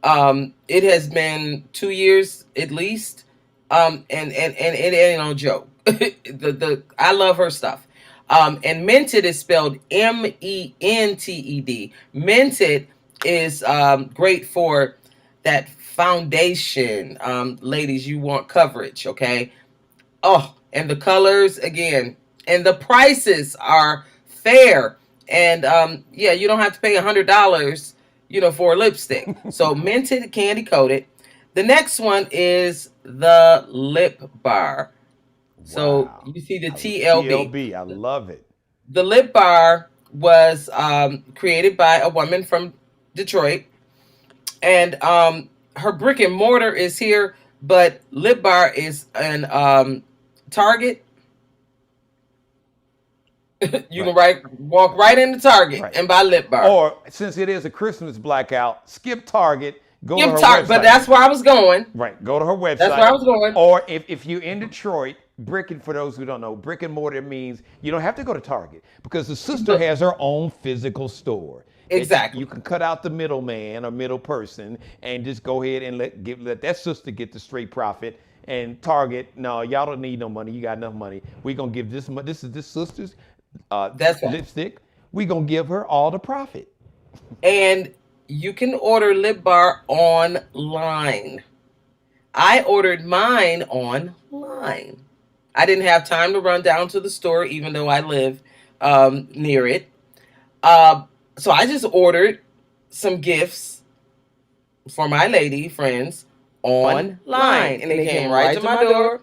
It has been 2 years at least. And it ain't no joke. I love her stuff. And Minted is spelled Mented. Minted is great for that foundation. Ladies, you want coverage, okay? Oh, and the colors again, and the prices are fair. And you don't have to pay $100, for a lipstick. So Minted, Candy Coated. The next one is the lip bar. So you see the TLB. TLB, I love it. The lip bar was created by a woman from Detroit. And her brick and mortar is here, but lip bar is an Target. You can walk right into Target and buy lip bar. Or since it is a Christmas blackout, skip Target. Go to her website. But that's where I was going. Right. Go to her website. That's where I was going. Or if you're in Detroit, for those who don't know, brick and mortar means you don't have to go to Target, because the sister has her own physical store. Exactly. You can cut out the middleman or middle person and just go ahead and let that sister get the straight profit. And Target, no, y'all don't need no money. You got enough money. We're going to give this money. This is this sister's lipstick. We're going to give her all the profit. And you can order lip bar online. I ordered mine online. I didn't have time to run down to the store, even though I live near it. So I just ordered some gifts for my lady friends online. And they came right to my door.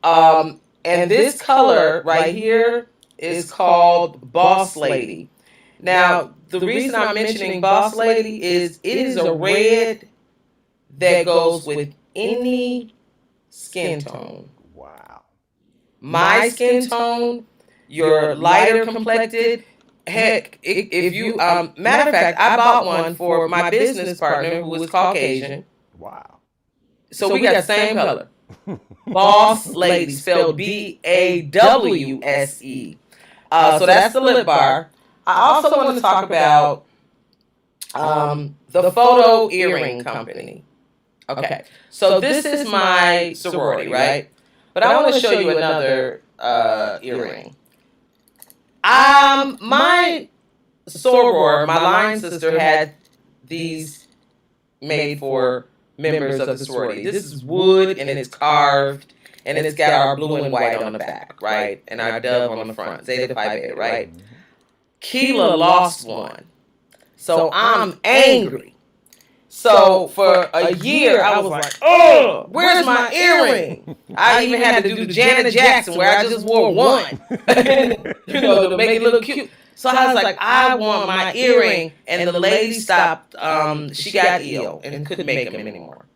And this color right here is called Boss Lady. Now, the reason I'm mentioning Boss Lady is it is a red that goes with any skin tone. Wow. My skin tone, your lighter complected. Heck, if you matter of fact, I bought one for my business partner who was Caucasian. Wow. So we got the same color. Boss Lady, spelled BAWSE. So that's the lip bar. I also want to talk about the photo earring company. Okay, so this is my sorority, right? But I want to show you another earring. My soror, my line sister, had these made for members of the sorority. This is wood and it's carved and it's got our blue and white on the back, right? And our dove on the front. Zeta Phi Beta, right? Keela lost one. So I'm angry. So for a year, I was like, oh, where's my earring? I even had to do the Janet Jackson where I just wore one, to make it look cute. So I was like, I want my earring. And the lady stopped. She got ill and couldn't make them anymore.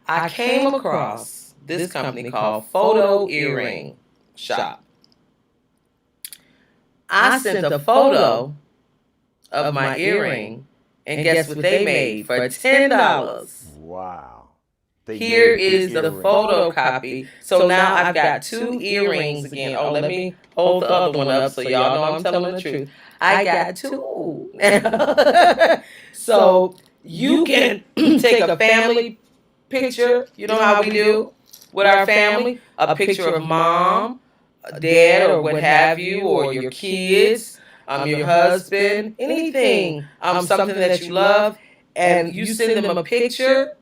I came across this company called Photo Earring Shop. I sent a photo of my earring, and guess what they made for $10? Wow. Here is the photocopy. So now I've got 2 earrings again. Oh, let me hold the other one up so y'all know I'm telling the truth. I got 2. So you can take a family picture. You know how we do with our family? A picture of mom, dad, or what have you, or your kids, your husband, anything, something that you love, and you send them a picture.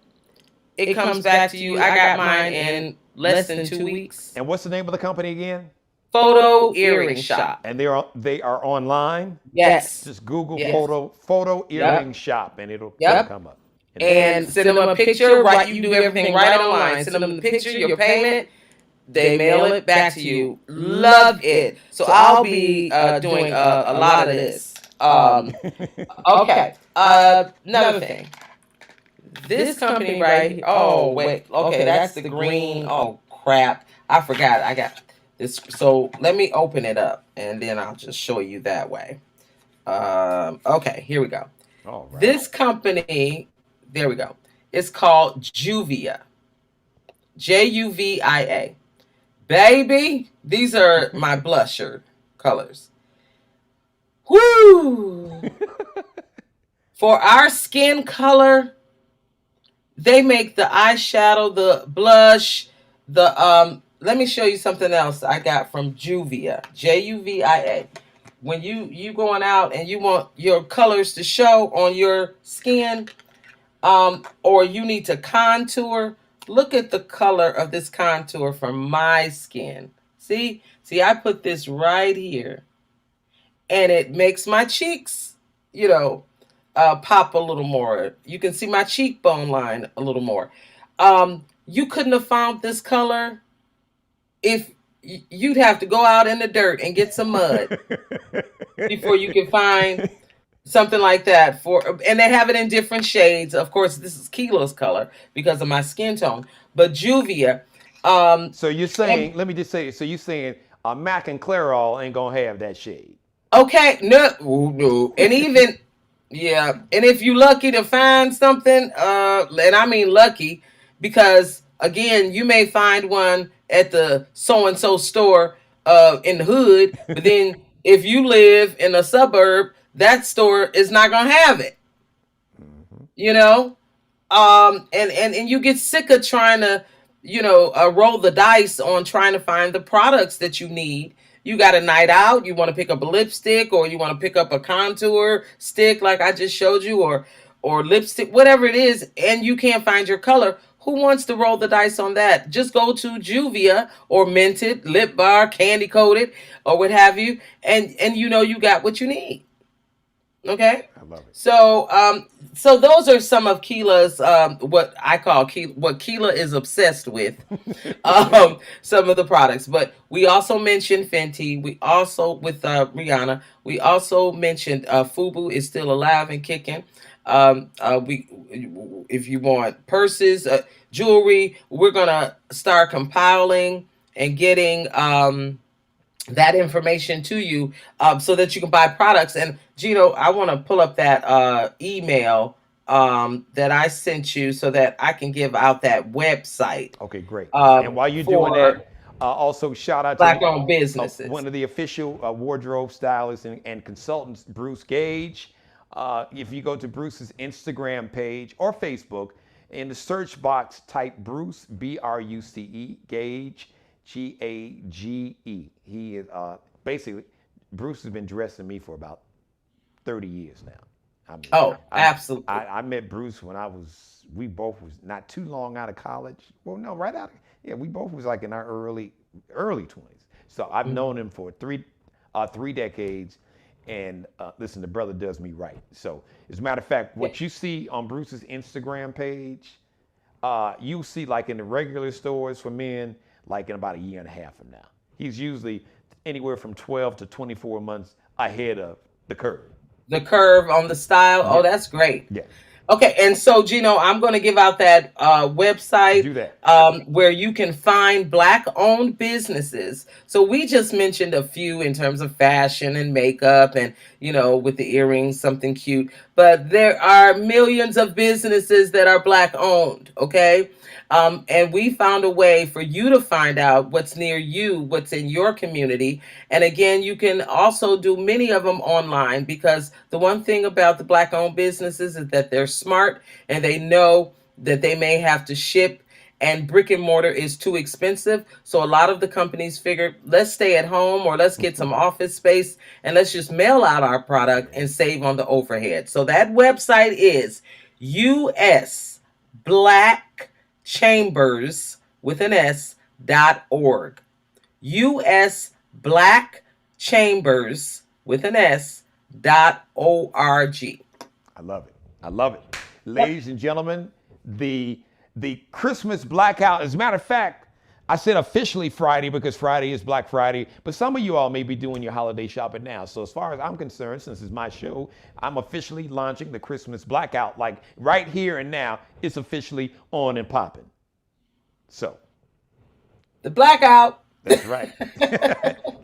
It comes back to you. I got mine in less than 2 weeks. And what's the name of the company again? Photo Earring Shop. And they are online? Yes. Just Google photo earring shop and it'll come up. And send them a picture, right? You do everything right online. Send them the picture, your payment. They mail it back to you. Love it. So I'll be doing a lot of this. Okay. Another thing. This company right here. Oh, wait. Okay, that's the green. Oh, crap. I forgot. I got this. So let me open it up and then I'll just show you that way. Okay, here we go. All right. This company, there we go. It's called Juvia. Juvia. Baby, these are my blusher colors. Woo! For our skin color, they make the eyeshadow, the blush, the let me show you something else I got from Juvia. Juvia. When you going out and you want your colors to show on your skin, or you need to contour, look at the color of this contour for my skin. See, I put this right here, and it makes my cheeks, pop a little more. You can see my cheekbone line a little more. You couldn't have found this color if you'd have to go out in the dirt and get some mud before you can find something like that. And they have it in different shades. Of course, this is Keela's color because of my skin tone. But Juvia. So you're saying, let me just say, so you're saying Mac and Clairol ain't gonna have that shade. Okay, no. And even, yeah. And if you're lucky to find something, and I mean lucky, because again, you may find one at the so-and-so store in the hood, but then if you live in a suburb, that store is not gonna have it. And you get sick of trying to, roll the dice on trying to find the products that you need. You got a night out, you want to pick up a lipstick, or you want to pick up a contour stick like I just showed you, or lipstick, whatever it is, and you can't find your color. Who wants to roll the dice on that? Just go to Juvia or Mented, Lip Bar, Candy Coated, or what have you, and you got what you need. Okay? I love it. So those are some of Keela's, what I call what Keela is obsessed with, some of the products. But we also mentioned Fenty. We also, with Rihanna, we also mentioned Fubu is still alive and kicking. If you want purses, jewelry, we're going to start compiling and getting that information to you so that you can buy products. And Geno, I want to pull up that email that I sent you so that I can give out that website. Okay, great. And while you're doing that, also shout out Black-owned businesses. One of the official wardrobe stylists and consultants, Bruce Gage. If you go to Bruce's Instagram page or Facebook, in the search box, type Bruce, B-R-U-C-E, Gage, G-A-G-E. He is basically, Bruce has been dressing me for about 30 years now. Absolutely. I met Bruce when we both was not too long out of college. Well, no, right out. We both was like in our early 20s. So I've known him for three decades. And listen, the brother does me right. So as a matter of fact, what you see on Bruce's Instagram page, you see like in the regular stores for men, like in about a year and a half from now. He's usually anywhere from 12 to 24 months ahead of The curve. The curve on the style. Oh, Yeah. that's great. Yeah. Okay, and so Gino, I'm going to give out that website Do that. where you can find black-owned businesses. So we just mentioned a few in terms of fashion and makeup, and with the earrings, something cute. But there are millions of businesses that are black-owned. Okay, and we found a way for you to find out what's near you, what's in your community. And again, you can also do many of them online, because the one thing about the black owned businesses is that they're smart and they know that they may have to ship, and brick and mortar is too expensive. So a lot of the companies figure, let's stay at home, or let's get some office space and let's just mail out our product and save on the overhead. So that website is US Black Chambers with an S.org. US Black Chambers with an S.org. I love it. I love it. Ladies and gentlemen, the Christmas blackout, as a matter of fact, I said officially Friday because Friday is Black Friday, but some of you all may be doing your holiday shopping now. So as far as I'm concerned, since it's my show, I'm officially launching the Christmas blackout. Like right here and now, it's officially on and popping. So. The blackout. That's right.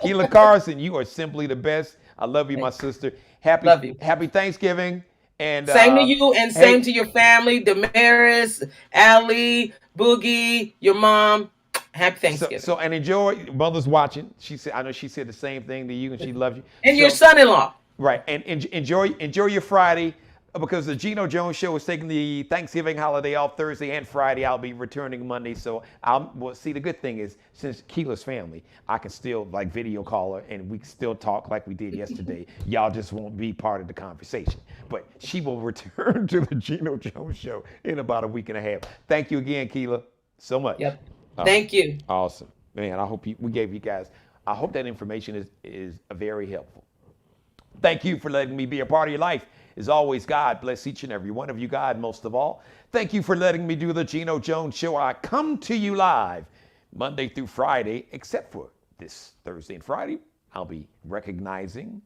Keela Carson, you are simply the best. I love you, my sister. Love you. Happy Thanksgiving. And same to you, and same to your family, Damaris, Ali, Boogie, your mom. Happy Thanksgiving. So and enjoy. Mother's watching. I know she said the same thing to you, and she loves you. And your son-in-law. Right, and enjoy your Friday, because the Geno Jones Show is taking the Thanksgiving holiday off Thursday and Friday. I'll be returning Monday. So see, the good thing is, since Keela's family, I can still video call her and we can still talk like we did yesterday. Y'all just won't be part of the conversation. But she will return to the Geno Jones Show in about a week and a half. Thank you again, Keela, so much. Yep. Thank you. Awesome. Man, I hope we gave you guys, I hope that information is very helpful. Thank you for letting me be a part of your life. As always, God bless each and every one of you, God, most of all. Thank you for letting me do the Geno Jones Show. I come to you live Monday through Friday, except for this Thursday and Friday. I'll be recognizing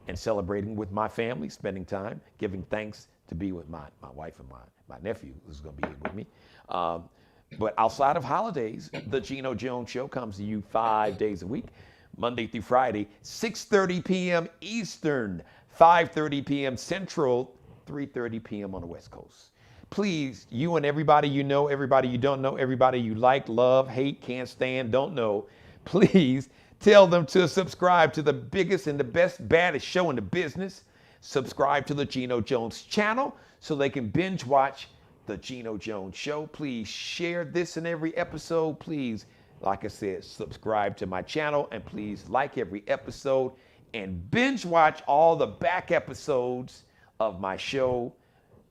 and celebrating with my family, spending time, giving thanks to be with my wife and my nephew, who's going to be here with me. But outside of holidays, the Geno Jones Show comes to you 5 days a week, Monday through Friday, 6:30 p.m. Eastern, 5:30 p.m. Central, 3:30 p.m. on the West Coast. Please, you and everybody you know, everybody you don't know, everybody you like, love, hate, can't stand, don't know, please tell them to subscribe to the biggest and the best, baddest show in the business. Subscribe to the Geno Jones channel so they can binge watch the Geno Jones Show. Please share this in every episode. Please, like I said, subscribe to my channel, and please like every episode and binge watch all the back episodes of my show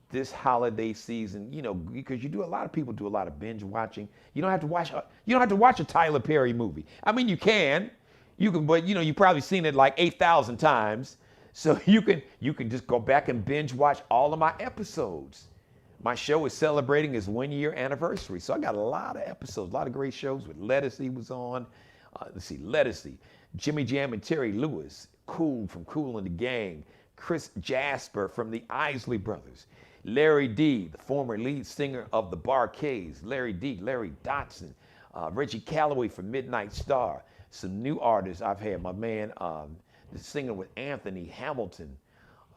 this holiday season. Because a lot of people do a lot of binge watching. You don't have to watch a Tyler Perry movie. I mean, you can, but you've probably seen it like 8,000 times. So you can just go back and binge watch all of my episodes. My show is celebrating its 1 year anniversary. So I got a lot of episodes, a lot of great shows with Lettucey was on. Lettucey, Jimmy Jam and Terry Lewis, Cool from Cool and the Gang, Chris Jasper from the Isley Brothers, Larry D, the former lead singer of the Barcades, Larry Dotson, Reggie Calloway from Midnight Star. Some new artists I've had, my man, the singer with Anthony Hamilton,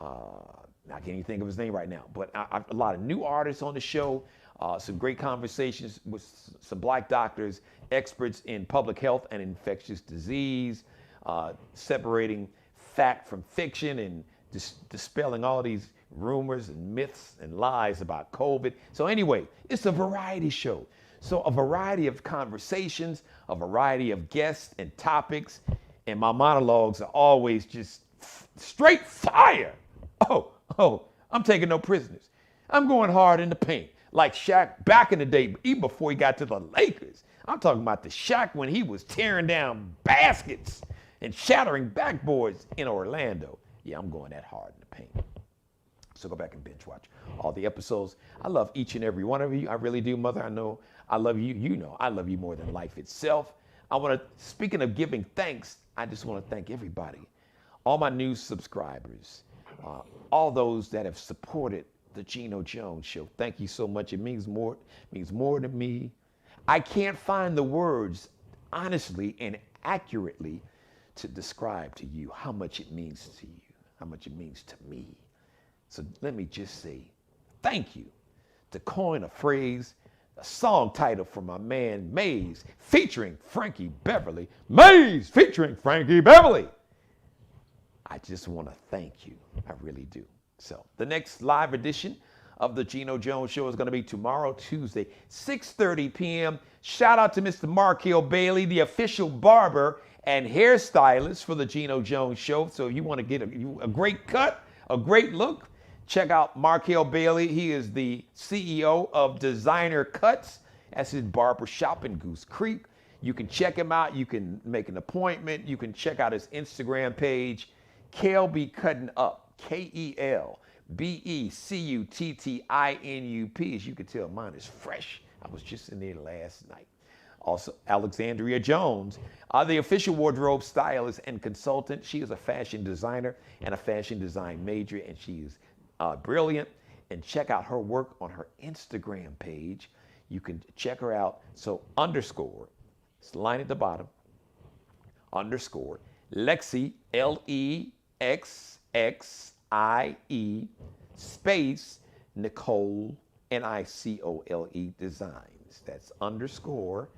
I can't even think of his name right now, but a lot of new artists on the show, some great conversations with some Black doctors, experts in public health and infectious disease, separating fact from fiction and dispelling all these rumors and myths and lies about COVID. So anyway, it's a variety show. So a variety of conversations, a variety of guests and topics, and my monologues are always just straight fire. Oh, I'm taking no prisoners. I'm going hard in the paint, like Shaq back in the day, even before he got to the Lakers. I'm talking about the Shaq when he was tearing down baskets and shattering backboards in Orlando. Yeah, I'm going that hard in the paint. So go back and binge watch all the episodes. I love each and every one of you. I really do, Mother. I know I love you. You know I love you more than life itself. Speaking of giving thanks, I just want to thank everybody all my new subscribers, all those that have supported the Geno Jones Show. Thank you so much. It means more to me. I can't find the words, honestly and accurately, to describe to you how much it means to you, how much it means to me. So let me just say thank you. To coin a phrase, a song title for my man Maze featuring Frankie Beverly. Maze featuring Frankie Beverly. I just want to thank you. I really do. So the next live edition of the Geno Jones Show is going to be tomorrow, Tuesday, 6:30 p.m. Shout out to Mr. Markel Bailey, the official barber and hairstylist for the Geno Jones Show. So if you want to get a great cut, a great look, check out Markel Bailey. He is the CEO of Designer Cuts. That's his barber shop in Goose Creek. You can check him out. You can make an appointment. You can check out his Instagram page, Kelby Cutting Up. KELBECUTTINUP. As you can tell, mine is fresh. I was just in there last night. Also, Alexandria Jones, the official wardrobe stylist and consultant. She is a fashion designer and a fashion design major, and she is brilliant. And check out her work on her Instagram page. You can check her out. So underscore, it's the line at the bottom, underscore, Lexi, LEXXIE, space, Nicole, NICOLE Designs. That's underscore,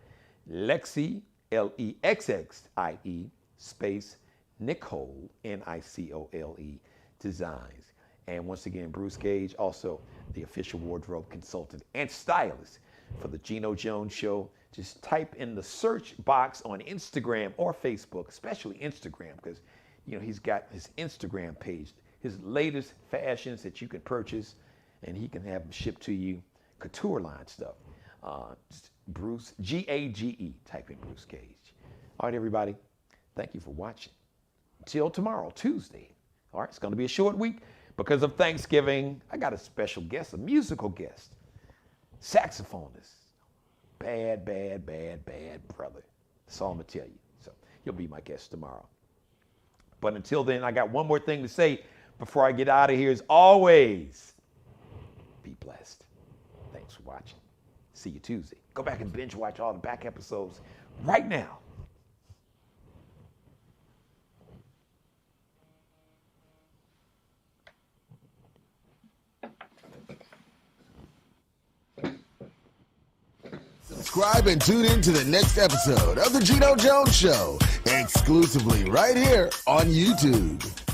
Lexi, LEXXIE, space, Nicole, NICOLE Designs. And once again, Bruce Gage, also the official wardrobe consultant and stylist for the Geno Jones Show. Just type in the search box on Instagram or Facebook, especially Instagram, because he's got his Instagram page, his latest fashions that you can purchase, and he can have them shipped to you, couture line stuff. Bruce, Gage, type in Bruce Gage. All right, everybody, thank you for watching. Till tomorrow, Tuesday. All right, it's going to be a short week. Because of Thanksgiving, I got a special guest, a musical guest, saxophonist. Bad brother. That's all I'm going to tell you. So he'll be my guest tomorrow. But until then, I got one more thing to say before I get out of here. As always, be blessed. Thanks for watching. See you Tuesday. Go back and binge watch all the back episodes right now. Subscribe and tune in to the next episode of The Geno Jones Show, exclusively right here on YouTube.